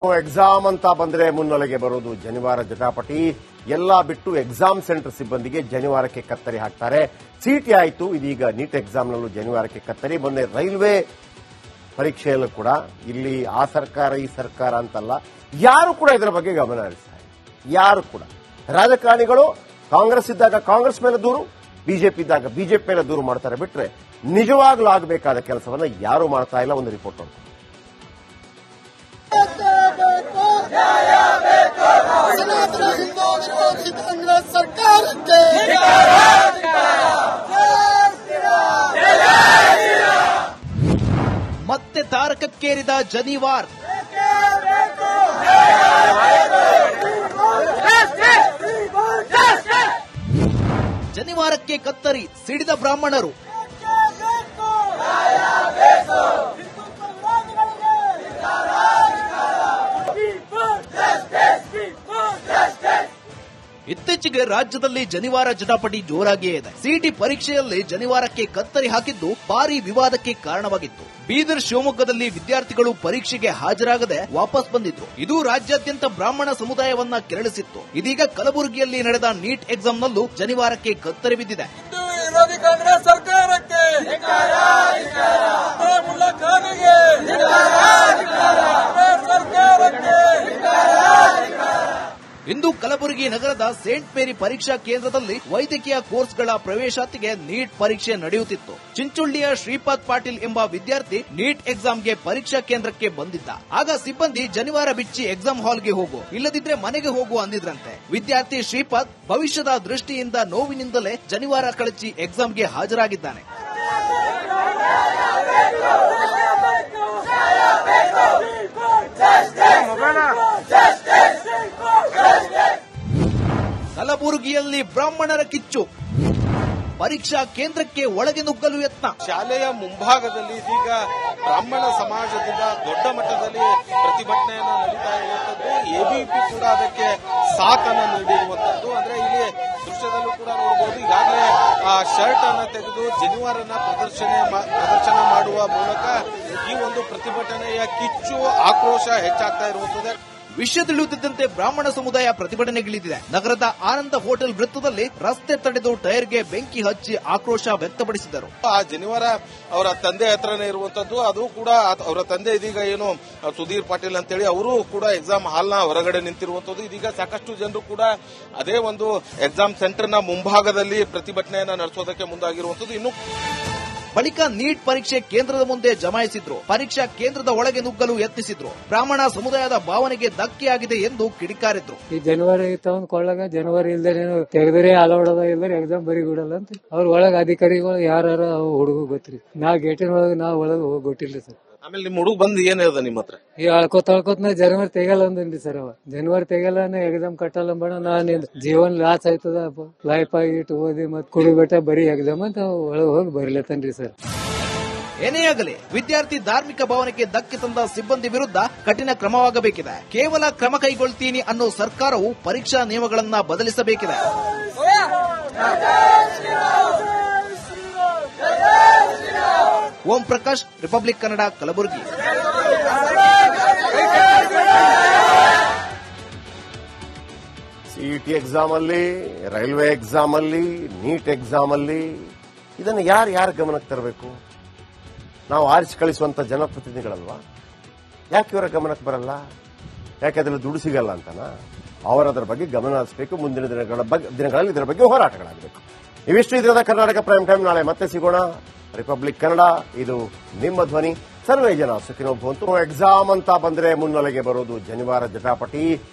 Exam ಅಂತ ಬಂದ್ರೆ ಮುನ್ನೆಲೆಗೆ ಬರೋದು ಜನಿವಾರ ಜಟಾಪಟಿ. ಎಲ್ಲ ಬಿಟ್ಟು ಎಕ್ಸಾಮ್ ಸೆಂಟರ್ ಸಿಬ್ಬಂದಿಗೆ ಜನಿವಾರಕ್ಕೆ ಕತ್ತರಿ ಹಾಕ್ತಾರೆ. ಸಿಟಿ ಆಯಿತು, ಇದೀಗ ನೀಟ್ ಎಕ್ಸಾಮ್ನಲ್ಲೂ ಜನಿವಾರಕ್ಕೆ ಕತ್ತರಿ. ಮೊನ್ನೆ ರೈಲ್ವೆ ಪರೀಕ್ಷೆಯಲ್ಲೂ ಕೂಡ ಇಲ್ಲಿ ಆ ಸರ್ಕಾರ ಈ ಸರ್ಕಾರ ಅಂತಲ್ಲ, ಯಾರು ಕೂಡ ಇದರ ಬಗ್ಗೆ ಗಮನ ಹರಿಸ್ತಾರೆ. ಯಾರು ಕೂಡ ರಾಜಕಾರಣಿಗಳು ಕಾಂಗ್ರೆಸ್ ಇದ್ದಾಗ ಕಾಂಗ್ರೆಸ್ ಮೇಲೆ ದೂರು, ಬಿಜೆಪಿ ಇದ್ದಾಗ ಬಿಜೆಪಿ ಮೇಲೆ ದೂರು ಮಾಡ್ತಾರೆ ಬಿಟ್ರೆ ನಿಜವಾಗ್ಲೂ ಆಗಬೇಕಾದ ಕೆಲಸವನ್ನ ಯಾರು ಮಾಡ್ತಾ ಇಲ್ಲ. ಒಂದು ರಿಪೋರ್ಟ್ ನೋಡಿ. ಸನಾತನ ಹಿಂದೂ ವಿರೋಧಿ ಕಾಂಗ್ರೆಸ್ ಸರ್ಕಾರಕ್ಕೆ ಮತ್ತೆ ತಾರಕಕ್ಕೇರಿದ ಜನಿವಾರ್. ಜನಿವಾರಕ್ಕೆ ಕತ್ತರಿ ಸಿಡಿದ ಬ್ರಾಹ್ಮಣರು. ಇತ್ತೀಚೆಗೆ ರಾಜ್ಯದಲ್ಲಿ ಜನಿವಾರ ಜಟಾಪಟಿ ಜೋರಾಗಿಯೇ ಇದೆ. ಸಿಟಿ ಪರೀಕ್ಷೆಯಲ್ಲಿ ಜನಿವಾರಕ್ಕೆ ಕತ್ತರಿ ಹಾಕಿದ್ದು ಭಾರಿ ವಿವಾದಕ್ಕೆ ಕಾರಣವಾಗಿತ್ತು. ಬೀದರ್, ಶಿವಮೊಗ್ಗದಲ್ಲಿ ವಿದ್ಯಾರ್ಥಿಗಳು ಪರೀಕ್ಷೆಗೆ ಹಾಜರಾಗದೆ ವಾಪಸ್ ಬಂದಿದ್ರು. ಇದು ರಾಜ್ಯಾದ್ಯಂತ ಬ್ರಾಹ್ಮಣ ಸಮುದಾಯವನ್ನ ಕೆರಳಿಸಿತ್ತು. ಇದೀಗ ಕಲಬುರಗಿಯಲ್ಲಿ ನಡೆದ ನೀಟ್ ಎಕ್ಸಾಮ್ನಲ್ಲೂ ಜನಿವಾರಕ್ಕೆ ಕತ್ತರಿ ಬಿದ್ದಿದೆ. ವಿರೋಧಿ ಕಾಂಗ್ರೆಸ್ ಸರ್ಕಾರಕ್ಕೆ ಇಂದು ಕಲಬುರಗಿ ನಗರದ ಸೇಂಟ್ ಮೇರಿ ಪರೀಕ್ಷಾ ಕೇಂದ್ರದಲ್ಲಿ ವೈದ್ಯಕೀಯ ಕೋರ್ಸ್ಗಳ ಪ್ರವೇಶಾತಿಗೆ ನೀಟ್ ಪರೀಕ್ಷೆ ನಡೆಯುತ್ತಿತ್ತು. ಚಿಂಚುಳ್ಳಿಯ ಶ್ರೀಪಾದ್ ಪಾಟೀಲ್ ಎಂಬ ವಿದ್ಯಾರ್ಥಿ ನೀಟ್ ಎಕ್ಸಾಮ್ಗೆ ಪರೀಕ್ಷಾ ಕೇಂದ್ರಕ್ಕೆ ಬಂದಿದ್ದ. ಆಗ ಸಿಬ್ಬಂದಿ ಜನಿವಾರ ಬಿಚ್ಚಿ ಎಕ್ಸಾಮ್ ಹಾಲ್ಗೆ ಹೋಗು, ಇಲ್ಲದಿದ್ರೆ ಮನೆಗೆ ಹೋಗು ಅಂದಿದ್ರಂತೆ. ವಿದ್ಯಾರ್ಥಿ ಶ್ರೀಪಾದ್ ಭವಿಷ್ಯದ ದೃಷ್ಟಿಯಿಂದ ನೋವಿನಿಂದಲೇ ಜನಿವಾರ ಕಳಚಿ ಎಕ್ಸಾಮ್ಗೆ ಹಾಜರಾಗಿದ್ದಾನೆ. ಕಲಬುರಗಿಯಲ್ಲಿ ಬ್ರಾಹ್ಮಣರ ಕಿಚ್ಚು. ಪರೀಕ್ಷಾ ಕೇಂದ್ರಕ್ಕೆ ಒಳಗೆ ನುಗ್ಗಲು ಯತ್ನ. ಶಾಲೆಯ ಮುಂಭಾಗದಲ್ಲಿ ಇದೀಗ ಬ್ರಾಹ್ಮಣ ಸಮಾಜದಿಂದ ದೊಡ್ಡ ಮಟ್ಟದಲ್ಲಿ ಪ್ರತಿಭಟನೆಯನ್ನು ನಡೀತಾ ಇರುವಂತದ್ದು. ಎಬಿಪಿ ಕೂಡ ಅದಕ್ಕೆ ಸಾಥನ್ನು ನೀಡಿರುವಂತದ್ದು. ಅಂದ್ರೆ ಇಲ್ಲಿ ದೃಶ್ಯದಲ್ಲೂ ಕೂಡ ನೋಡಬಹುದು, ಈಗಾಗಲೇ ಶರ್ಟ್ ಅನ್ನು ತೆಗೆದು ಜನಿವಾರನ ಪ್ರದರ್ಶನ ಮಾಡುವ ಮೂಲಕ ಈ ಒಂದು ಪ್ರತಿಭಟನೆಯ ಕಿಚ್ಚು, ಆಕ್ರೋಶ ಹೆಚ್ಚಾಗ್ತಾ ಇರುವಂತದ್ದು. ವಿಷಯ ತಿಳಿಯುತ್ತಿದ್ದಂತೆ ಬ್ರಾಹ್ಮಣ ಸಮುದಾಯ ಪ್ರತಿಭಟನೆಗಿಳಿದಿದೆ. ನಗರದ ಆನಂದ ಹೋಟೆಲ್ ವೃತ್ತದಲ್ಲಿ ರಸ್ತೆ ತಡೆದು ಟೈರ್ಗೆ ಬೆಂಕಿ ಹಚ್ಚಿ ಆಕ್ರೋಶ ವ್ಯಕ್ತಪಡಿಸಿದರು. ಆ ಜನಿವಾರ ಅವರ ತಂದೆ ಹತ್ರನೇ ಇರುವಂತದ್ದು. ಅದು ಕೂಡ ಅವರ ತಂದೆ ಇದೀಗ ಏನು ಸುಧೀರ್ ಪಾಟೀಲ್ ಅಂತೇಳಿ ಅವರು ಕೂಡ ಎಕ್ಸಾಮ್ ಹಾಲ್ನ ಹೊರಗಡೆ ನಿಂತಿರುವಂತದ್ದು. ಇದೀಗ ಸಾಕಷ್ಟು ಜನರು ಕೂಡ ಅದೇ ಒಂದು ಎಕ್ಸಾಮ್ ಸೆಂಟರ್ನ ಮುಂಭಾಗದಲ್ಲಿ ಪ್ರತಿಭಟನೆಯನ್ನ ನಡೆಸೋದಕ್ಕೆ ಮುಂದಾಗಿರುವಂತದ್ದು. ಇನ್ನು ಬಳಿಕ ನೀಟ್ ಪರೀಕ್ಷೆ ಕೇಂದ್ರದ ಮುಂದೆ ಜಮಾಯಿಸಿದ್ರು. ಪರೀಕ್ಷಾ ಕೇಂದ್ರದ ಒಳಗೆ ನುಗ್ಗಲು ಯತ್ನಿಸಿದ್ರು. ಬ್ರಾಹ್ಮಣ ಸಮುದಾಯದ ಭಾವನೆಗೆ ಧಕ್ಕೆಯಾಗಿದೆ ಎಂದು ಕಿಡಿಕಾರಿದ್ರು. ಈ ಜನವರಿ ತಗೊಂಡ್ಕೊಳ್ಳಾಗ ಜನವರಿ ಇಲ್ದೇ ತೆಗೆದರೆ ಅಲೌಡ್ ಅದ, ಇಲ್ದರೆ ಎಕ್ಸಾಮ್ ಬರಿಗೂಡಲ್ಲ ಅಂತ ಅವ್ರ ಒಳಗ ಅಧಿಕಾರಿಗಳು ಯಾರು ಹುಡುಗ ಗೊತ್ತ್ರಿ. ನಾ ಗೇಟಿನ ಒಳಗೆ ನಾವು ಒಳಗೆ ಹೋಗಿ ಗೊತ್ತಿಲ್ಲ ಸರ್. ಆಮೇಲೆ ನಿಮ್ ಹುಡುಗ ಬಂದು ಏನ್ ಹೇಳ್ದ ನಿಮ್ಮ ಹತ್ರ? ಈ ಅಳ್ಕೋತ ನಾ ಜನವರಿ ತೆಗಲ್ಲ ಅಂದ್ರಿ ಸರ್. ಅವ ಜನವರಿ ತೆಗಲ್ಲ ಎಕ್ಸಾಮ್ ಕಟ್ಟಲ್ಲ ಬೇಡ, ನಾನು ಜೀವನ್ ಲಾಸ್ ಆಯ್ತದ, ಲೈಫ್ ಆಗಿಟ್ಟು ಓದಿ ಮತ್ ಕುಡಿಬೇಟ ಬರೀ ಎಕ್ಸಾಮ್ ಅಂತ ಒಳಗೆ ಹೋಗಿ ಬರಿಲತ್ತನ್ರಿ ಸರ್. ಏನೇ ಆಗಲಿ ವಿದ್ಯಾರ್ಥಿ ಧಾರ್ಮಿಕ ಭಾವನೆಗೆ ಧಕ್ಕೆ ತಂದ ಸಿಬ್ಬಂದಿ ವಿರುದ್ಧ ಕಠಿಣ ಕ್ರಮವಾಗಬೇಕಿದೆ. ಕೇವಲ ಕ್ರಮ ಕೈಗೊಳ್ತೀನಿ ಅನ್ನೋ ಸರ್ಕಾರವು ಪರೀಕ್ಷಾ ನಿಯಮಗಳನ್ನ ಬದಲಿಸಬೇಕಿದೆ. Om Prakash, Republic Kannada, Kalaburagi. CET exam ಅಲ್ಲಿ, ರೈಲ್ವೆ ಎಕ್ಸಾಮ್ ಅಲ್ಲಿ, ನೀಟ್ ಎಕ್ಸಾಮ್ ಅಲ್ಲಿ ಇದನ್ನು ಯಾರು ಗಮನಕ್ಕೆ ತರಬೇಕು? ನಾವು ಆರಿಸಿ ಕಳಿಸುವಂತ ಜನಪ್ರತಿನಿಧಿಗಳಲ್ವಾ? ಯಾಕೆ ಇವರ ಗಮನಕ್ಕೆ ಬರಲ್ಲ? ಯಾಕೆ ಅದರಲ್ಲಿ ದುಡ್ಡು ಸಿಗಲ್ಲ ಅಂತನಾ? ಅವರದರ ಬಗ್ಗೆ ಗಮನ ಹರಿಸಬೇಕು. ಮುಂದಿನ ದಿನಗಳಲ್ಲಿ ಇದರ ಬಗ್ಗೆ ಹೋರಾಟಗಳಾಗಬೇಕು. ಇವಿಷ್ಟು ಇದರದ ಕರ್ನಾಟಕ ಪ್ರೈಮ್ ಟೈಮ್. ನಾಳೆ ಮತ್ತೆ ಸಿಗೋಣ. ರಿಪಬ್ಲಿಕ್ ಕನ್ನಡ, ಇದು ನಿಮ್ಮ ಧ್ವನಿ. ಸರ್ವೇ ಜನ ಸುಖಿನೋ ಭವಂತು. ಎಕ್ಸಾಮ್ ಅಂತ ಬಂದ್ರೆ ಮುನ್ನೆಲೆಗೆ ಬರೋದು ಜನಿವಾರ ಜಟಾಪಟಿ.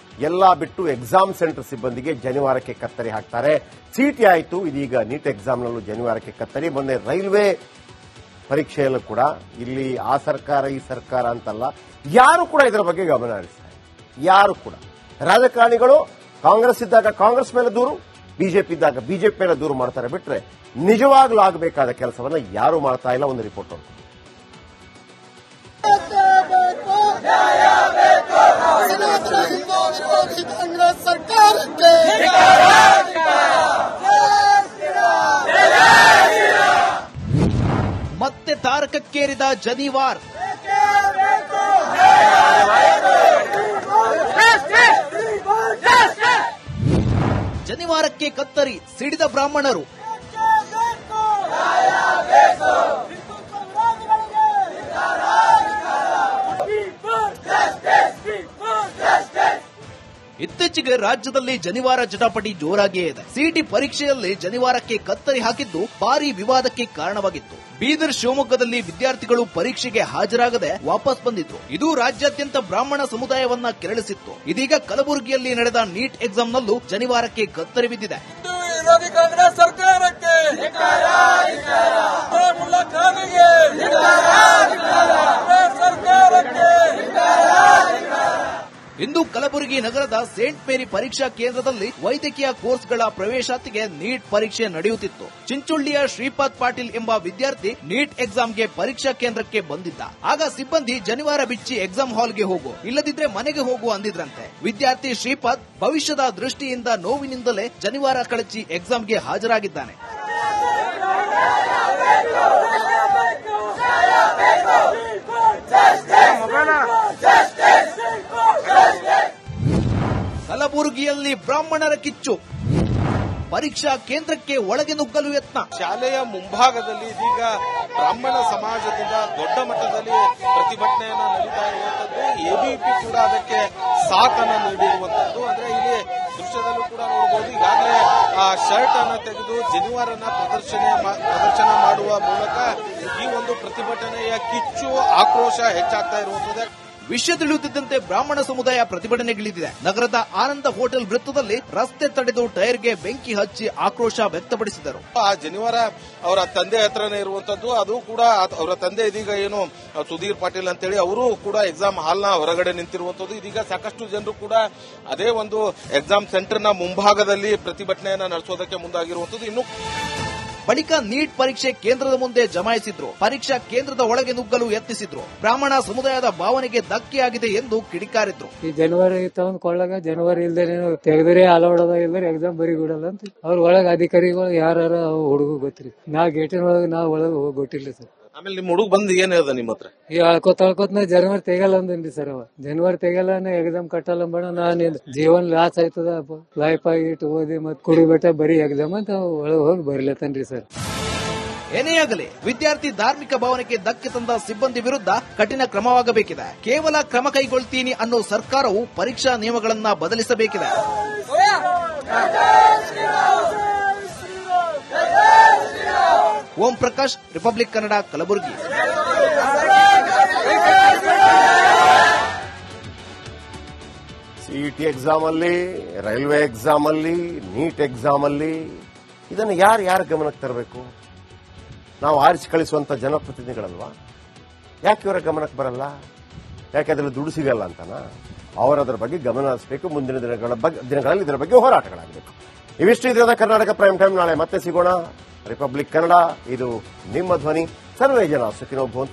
ಎಲ್ಲ ಬಿಟ್ಟು ಎಕ್ಸಾಮ್ ಸೆಂಟರ್ ಸಿಬ್ಬಂದಿಗೆ ಜನಿವಾರಕ್ಕೆ ಕತ್ತರಿ ಹಾಕ್ತಾರೆ. ಸಿಟಿ ಆಯಿತು, ಇದೀಗ ನೀಟ್ ಎಕ್ಸಾಮ್ನಲ್ಲೂ ಜನಿವಾರಕ್ಕೆ ಕತ್ತರಿ. ಮೊನ್ನೆ ರೈಲ್ವೆ ಪರೀಕ್ಷೆಯಲ್ಲೂ ಕೂಡ ಇಲ್ಲಿ ಆ ಸರ್ಕಾರ ಈ ಸರ್ಕಾರ ಅಂತಲ್ಲ, ಯಾರು ಕೂಡ ಇದರ ಬಗ್ಗೆ ಗಮನ ಹರಿಸ್ತಾರೆ. ಯಾರು ಕೂಡ ರಾಜಕಾರಣಿಗಳು ಕಾಂಗ್ರೆಸ್ ಇದ್ದಾಗ ಕಾಂಗ್ರೆಸ್ ಮೇಲೆ ದೂರು, ಬಿಜೆಪಿ ಇದ್ದಾಗ ಬಿಜೆಪಿ ಮೇಲೆ ದೂರು ಮಾಡ್ತಾರೆ ಬಿಟ್ರೆ ನಿಜವಾಗ್ಲೂ ಆಗಬೇಕಾದ ಕೆಲಸವನ್ನ ಯಾರು ಮಾಡ್ತಾ ಇಲ್ಲ. ಒಂದು ರಿಪೋರ್ಟ್ ನೋಡಿ. ಸನಾತನ ಹಿಂದೂ ವಿರೋಧಿ ಕಾಂಗ್ರೆಸ್ ಸರ್ಕಾರಕ್ಕೆ ಮತ್ತೆ ತಾರಕಕ್ಕೇರಿದ ಜನಿವಾರ್. ಜನಿವಾರಕ್ಕೆ ಕತ್ತರಿ ಸಿಡಿದ ಬ್ರಾಹ್ಮಣರು. ಇತ್ತೀಚೆಗೆ ರಾಜ್ಯದಲ್ಲಿ ಜನಿವಾರ ಜಟಾಪಟಿ ಜೋರಾಗಿಯೇ ಇದೆ. ಸಿಇಟಿ ಪರೀಕ್ಷೆಯಲ್ಲಿ ಜನಿವಾರಕ್ಕೆ ಕತ್ತರಿ ಹಾಕಿದ್ದು ಭಾರಿ ವಿವಾದಕ್ಕೆ ಕಾರಣವಾಗಿತ್ತು. ಬೀದರ್, ಶಿವಮೊಗ್ಗದಲ್ಲಿ ವಿದ್ಯಾರ್ಥಿಗಳು ಪರೀಕ್ಷೆಗೆ ಹಾಜರಾಗದೆ ವಾಪಸ್ ಬಂದಿದ್ರು. ಇದು ರಾಜ್ಯಾದ್ಯಂತ ಬ್ರಾಹ್ಮಣ ಸಮುದಾಯವನ್ನ ಕೆರಳಿಸಿತ್ತು. ಇದೀಗ ಕಲಬುರಗಿಯಲ್ಲಿ ನಡೆದ ನೀಟ್ ಎಕ್ಸಾಮ್ನಲ್ಲೂ ಜನಿವಾರಕ್ಕೆ ಕತ್ತರಿ ಬಿದ್ದಿದೆ. ವಿರೋಧಿ ಕಾಂಗ್ರೆಸ್ ಸರ್ಕಾರಕ್ಕೆ ಮುಲ್ಲಾ ಖಾನಿಗೆ ಸರ್ಕಾರಕ್ಕೆ. ಇಂದು ಕಲಬುರಗಿ ನಗರದ ಸೇಂಟ್ ಮೇರಿ ಪರೀಕ್ಷಾ ಕೇಂದ್ರದಲ್ಲಿ ವೈದ್ಯಕೀಯ ಕೋರ್ಸ್ಗಳ ಪ್ರವೇಶಾತಿಗೆ ನೀಟ್ ಪರೀಕ್ಷೆ ನಡೆಯುತ್ತಿತ್ತು. ಚಿಂಚೋಳಿಯ ಶ್ರೀಪಾದ್ ಪಾಟೀಲ್ ಎಂಬ ವಿದ್ಯಾರ್ಥಿ ನೀಟ್ ಎಕ್ಸಾಮ್ಗೆ ಪರೀಕ್ಷಾ ಕೇಂದ್ರಕ್ಕೆ ಬಂದಿದ್ದ. ಆಗ ಸಿಬ್ಬಂದಿ ಜನಿವಾರ ಬಿಚ್ಚಿ ಎಕ್ಸಾಮ್ ಹಾಲ್ಗೆ ಹೋಗು, ಇಲ್ಲದಿದ್ರೆ ಮನೆಗೆ ಹೋಗು ಅಂದಿದ್ರಂತೆ. ವಿದ್ಯಾರ್ಥಿ ಶ್ರೀಪಾದ್ ಭವಿಷ್ಯದ ದೃಷ್ಟಿಯಿಂದ ನೋವಿನಿಂದಲೇ ಜನಿವಾರ ಕಳಚಿ ಎಕ್ಸಾಮ್ಗೆ ಹಾಜರಾಗಿದ್ದಾನೆ. ಕಲಬುರಗಿಯಲ್ಲಿ ಬ್ರಾಹ್ಮಣರ ಕಿಚ್ಚು, ಪರೀಕ್ಷಾ ಕೇಂದ್ರಕ್ಕೆ ಒಳಗೆ ನುಗ್ಗಲು ಯತ್ನ. ಶಾಲೆಯ ಮುಂಭಾಗದಲ್ಲಿ ಇದೀಗ ಬ್ರಾಹ್ಮಣ ಸಮಾಜದಿಂದ ದೊಡ್ಡ ಮಟ್ಟದಲ್ಲಿ ಪ್ರತಿಭಟನೆಯನ್ನ ನಡೀತಾ ಇರುವಂತದ್ದು. ಎಬಿಪಿ ಕೂಡ ಅದಕ್ಕೆ ಸಾಥನ್ನ ನೀಡಿರುವಂತದ್ದು. ಅಂದ್ರೆ ಇಲ್ಲಿ ದೃಶ್ಯದಲ್ಲೂ ಕೂಡ ನೋಡಬಹುದು, ಈಗಾಗಲೇ ಆ ಶರ್ಟ್ ಅನ್ನ ತೆಗೆದು ಜನಿವಾರನ ಪ್ರದರ್ಶನ ಮಾಡುವ ಮೂಲಕ ಈ ಒಂದು ಪ್ರತಿಭಟನೆಯ ಕಿಚ್ಚು, ಆಕ್ರೋಶ ಹೆಚ್ಚಾಗ್ತಾ ಇರುವಂತದ್ದು. ವಿಷಯ ತಿಳಿಯುತ್ತಿದ್ದಂತೆ ಬ್ರಾಹ್ಮಣ ಸಮುದಾಯ ಪ್ರತಿಭಟನೆಗಿಳಿದಿದೆ. ನಗರದ ಆನಂದ ಹೋಟೆಲ್ ವೃತ್ತದಲ್ಲಿ ರಸ್ತೆ ತಡೆದು ಟೈರ್ಗೆ ಬೆಂಕಿ ಹಚ್ಚಿ ಆಕ್ರೋಶ ವ್ಯಕ್ತಪಡಿಸಿದರು. ಆ ಜನಿವಾರ ಅವರ ತಂದೆ ಹತ್ರನೇ ಇರುವಂತದ್ದು. ಅದು ಕೂಡ ಅವರ ತಂದೆ ಇದೀಗ ಏನು ಸುಧೀರ್ ಪಾಟೀಲ್ ಅಂತೇಳಿ ಅವರು ಕೂಡ ಎಕ್ಸಾಮ್ ಹಾಲ್ನ ಹೊರಗಡೆ ನಿಂತಿರುವಂತದ್ದು. ಇದೀಗ ಸಾಕಷ್ಟು ಜನರು ಕೂಡ ಅದೇ ಒಂದು ಎಕ್ಸಾಮ್ ಸೆಂಟರ್ನ ಮುಂಭಾಗದಲ್ಲಿ ಪ್ರತಿಭಟನೆಯನ್ನ ನಡೆಸೋದಕ್ಕೆ ಮುಂದಾಗಿರುವಂತದ್ದು. ಇನ್ನು ಬಳಿಕ ನೀಟ್ ಪರೀಕ್ಷೆ ಕೇಂದ್ರದ ಮುಂದೆ ಜಮಾಯಿಸಿದ್ರು. ಪರೀಕ್ಷಾ ಕೇಂದ್ರದ ಒಳಗೆ ನುಗ್ಗಲು ಯತ್ನಿಸಿದ್ರು. ಬ್ರಾಹ್ಮಣ ಸಮುದಾಯದ ಭಾವನೆಗೆ ಧಕ್ಕೆಯಾಗಿದೆ ಎಂದು ಕಿಡಿಕಾರಿದ್ರು. ಈ ಜನವರಿ ತಗೊಂಡ್ ಕೊಳ್ಳಾಗ ಜನವರಿ ಇಲ್ದೇನೆ ತೆಗೆದ್ರೆ ಅಲೌಡದ ಇಲ್ದ್ರೆ ಎಕ್ಸಾಮ್ ಬರಿ ಬಿಡಲ್ಲ ಅಂತ ಅವ್ರ ಒಳಗ ಅಧಿಕಾರಿಗಳು ಯಾರ ಹುಡುಗ ಗೊತ್ತ್ರಿ. ನಾ ಗೇಟಿನ ಒಳಗೆ ನಾ ಒಳಗೆ ಹೋಗಿ ಗೊತ್ತಿಲ್ಲ ಸರ್. ಆಮೇಲೆ ನಿಮ್ ಹುಡುಗ ಬಂದ್ ಏನ್ ಹೇಳ್ದ ನಿಮ್ಮ ಹತ್ರ? ಈ ಅಳ್ಕೋತ ಜನವರಿ ತೆಗಲ್ಲ ಅಂದ್ರಿ ಸರ್. ಅವ ಜನವರಿ ತೆಗಲ್ಲ ಎಕ್ಸಾಮ್ ಕಟ್ಟಲ್ಲ ಬೇಡ, ನಾನು ಜೀವನ್ ಲಾಸ್ ಆಯ್ತದ, ಲೈಫ್ ಆಗಿಟ್ಟು ಓದಿ ಮತ್ ಕುಡಿಬೇಟ ಬರೀ ಎಕ್ಸಾಮ್ ಅಂತ ಒಳಗೆ ಹೋಗಿ ಬರಿಲತ್ತನ್ರಿ ಸರ್. ಏನೇ ಆಗಲಿ ವಿದ್ಯಾರ್ಥಿ ಧಾರ್ಮಿಕ ಭಾವನೆಗೆ ಧಕ್ಕೆ ತಂದ ಸಿಬ್ಬಂದಿ ವಿರುದ್ಧ ಕಠಿಣ ಕ್ರಮವಾಗಬೇಕಿದೆ. ಕೇವಲ ಕ್ರಮ ಕೈಗೊಳ್ತೀನಿ ಅನ್ನೋ ಸರ್ಕಾರವು ಪರೀಕ್ಷಾ ನಿಯಮಗಳನ್ನ ಬದಲಿಸಬೇಕಿದೆ. Om Prakash, Republic Kannada, Kalaburagi. CET exam ಅಲ್ಲಿ, ರೈಲ್ವೆ ಎಕ್ಸಾಮ್ ಅಲ್ಲಿ, ನೀಟ್ ಎಕ್ಸಾಮ್ ಅಲ್ಲಿ ಇದನ್ನು ಯಾರು ಗಮನಕ್ಕೆ ತರಬೇಕು? ನಾವು ಆರಿಸಿ ಕಳಿಸುವಂತ ಜನಪ್ರತಿನಿಧಿಗಳಲ್ವಾ? ಯಾಕೆ ಇವರ ಗಮನಕ್ಕೆ ಬರಲ್ಲ? ಯಾಕೆ ಅದರಲ್ಲಿ ದುಡ್ಡು ಸಿಗಲ್ಲ ಅಂತನಾ? ಅವರದರ ಬಗ್ಗೆ ಗಮನ ಹರಿಸಬೇಕು. ಮುಂದಿನ ದಿನಗಳಲ್ಲಿ ಇದರ ಬಗ್ಗೆ ಹೋರಾಟಗಳಾಗಬೇಕು. ಇವಿಷ್ಟು ಇದರ ಕರ್ನಾಟಕ ಪ್ರೈಮ್ ಟೈಮ್. ನಾಳೆ ಮತ್ತೆ ಸಿಗೋಣ. ರಿಪಬ್ಲಿಕ್ ಕನ್ನಡ, ಇದು ನಿಮ್ಮ ಧ್ವನಿ. ಸರ್ವೇ ಜನ ಸುಖಿನೋ ಭವಂತು.